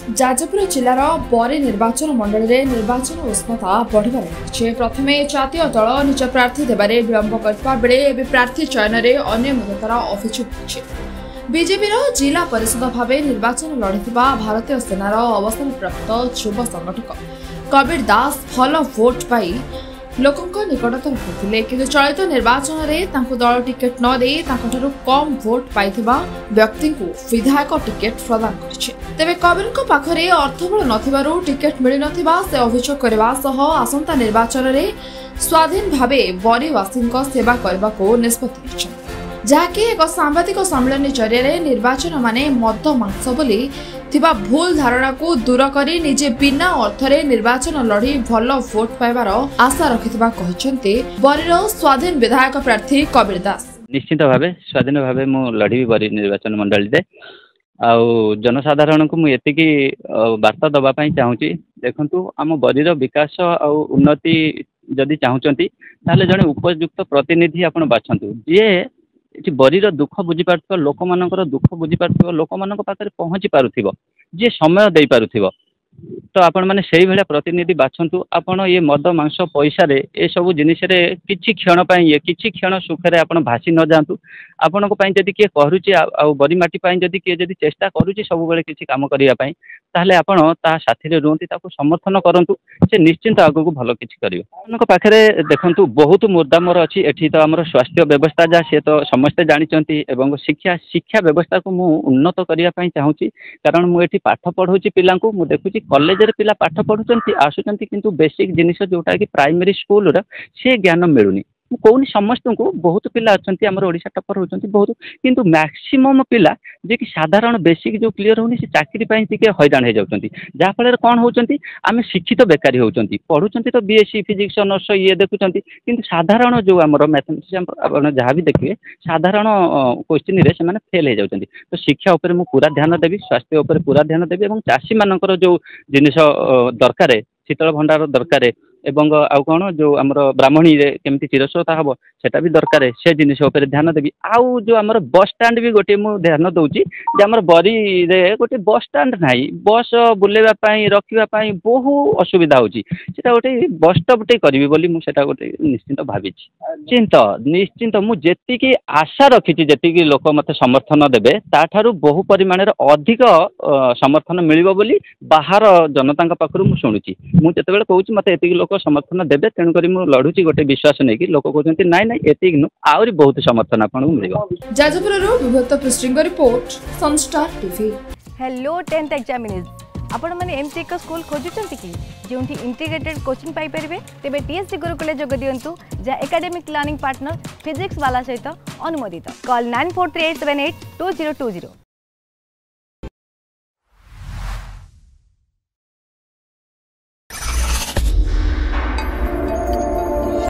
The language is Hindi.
जाजपुर जिलार बरे निर्वाचन मंडल में निर्वाचन उष्णता बढ़िबार लगिছে। प्रथमे जातीय दल निज प्रार्थी देबारे विलंब करथिबा बेले एबे प्रार्थी चयन में अनियमिततार अभियोग होइছে। बीजेपी जिला परिषद भाव निर्वाचन लड़िथिबा भारतीय सेनार अवसरप्राप्त युव संगठक कबीर दास भल भोट पाई लोकों निकटतर होते किंतु चलित निर्वाचन में दल टिकेट न दे कम भोट पाइथिबा व्यक्ति को विधायक टिकेट प्रदान करिছে। तेबे कबीर पाखरे अर्थबल नथिबारु टिकेट मिल नथिबा से अभियोग करबा सह आसंता निर्वाचन में स्वाधीन भावे बरीवासी सेवा करबा को निष्पत्ति नेछन, जहाँकि एक सांबादिक सम्मेलन जरिए निर्वाचन माने मद मांस बोली थिबा भूल धारणा को दूर करी निजे बिना अर्थरे निर्वाचन लड़ी भल भोट पाइबार आशा रखिथिबा कहिसेंते बरीर स्वाधीन विधायक प्रार्थी कबीर दास। निश्चित भाव स्वाधीन भाव मु लड़ी बरी निर्वाचन मंडल दे आउ जनसाधारण को मुझे वार्ता दवाई चाहूँगी। देखु आम बरीर विकास आउ उन्नति जदि चाहूँगी ताले जड़े उपयुक्त प्रतिनिधि आपण बाछंतु जी बरीर दुख बुझी पार लोक मान दुख बुझी पार लोक मान पाखे पहुँची पार्थिव जी समय दे पार्थिव तो आपण मैंने से भाया प्रतिनिधि बाछंतु। आपण ये मद मांस पैसा ये सब जिनिस किछि क्षण किछि क्षण सुखे आप भासी न जातु। आपण जदि किए करुच्ची बरीमाटी जदि किए जदि चेष्टा करुच्ची सब बेले किछि काम करने ताहले आपण ता साथी रुहति समर्थन करंतु से निश्चिंत आगु भल किछि करियो। आपनक पाखरे देखंतु बहुत मुद्दा मोर अछि। एठी तो हमर स्वास्थ्य व्यवस्था जा से तो समस्ते जानिचंती एवं शिक्षा व्यवस्था को मु उन्नत करिया पई चाहूची। कारण मु एठी पाठ पढौची पिला को मु देखुची कॉलेज रे पिला पाठ पढुचंती आसुचंती किंतु बेसिक जिनिस जोटा कि प्राइमरी स्कूल रे से ज्ञान मिलुनी। कौन समस्त को बहुत पिला अच्छा आम ओडिशा टपर होती बहुत किंतु मैक्सिमम पिला जे कि साधारण बेसिक जो क्लीयर होनी से चाकरी टे हैरान हो जाती जहाँफल कौन होती आम शिक्षित बेकारी होती पढ़ुंट तो बीएससी फिजिक्स नर्स ये देखुं किंतु साधारण जो आम मैथमेटिक्स जहाँ भी देखिए साधारण क्वेश्चन रे से फेल हो जाती। तो शिक्षा उपर मु पूरा ध्यान देवी, स्वास्थ्य उपर पूरा ध्यान देवी और चाषी मानकर जो जिनिस दरकार शीतल भंडार दरकार एवं आउ कौन जो आमर ब्राह्मणी रे केमती चिरस्वता हम सेटा भी दरकार से जिनिस उपर ध्यान देवी। आउ जो आमर बस स्टैंड भी गोटे मु ध्यान दउची जे आमर बरी रे गोटे बस स्टैंड नाही, बस बुलेबा पई रखिबा पई बहु असुविधा होची। सेटा गोटे बस स्टॉप टे करबी बोली मु सेटा गोटे निश्चिंत भाबिची। निश्चिंत मु जेति की आशा रखिची जेति की लोक मते समर्थन देबे ताठारु बहु परिमाण रे अधिक समर्थन मिलिबो बोली बाहर जनता पाखरु मु शुणुची। मु जेतेबेले कहूची मते एति लोक समर्थन देबे तेणु करी मु लढुची गोटे विश्वास नै कि लोक कहते नाई नाई एति नु आउरी बहुत समर्थन आपन को मिलिबो। जाजपुर रो विभक्त पृष्ठिंग report Sunstar TV. Hello 10th examinees आपण माने एमसी एक स्कूल खोजुचंती कि जेउंठी इंटीग्रेटेड कोचिंग पाई परिबे तेबे टीएससी गुरुकुल जोग दियंतु जा एकेडमिक लर्निंग पार्टनर फिजिक्स वाला सहित अनुमोदित। कॉल 9438782020।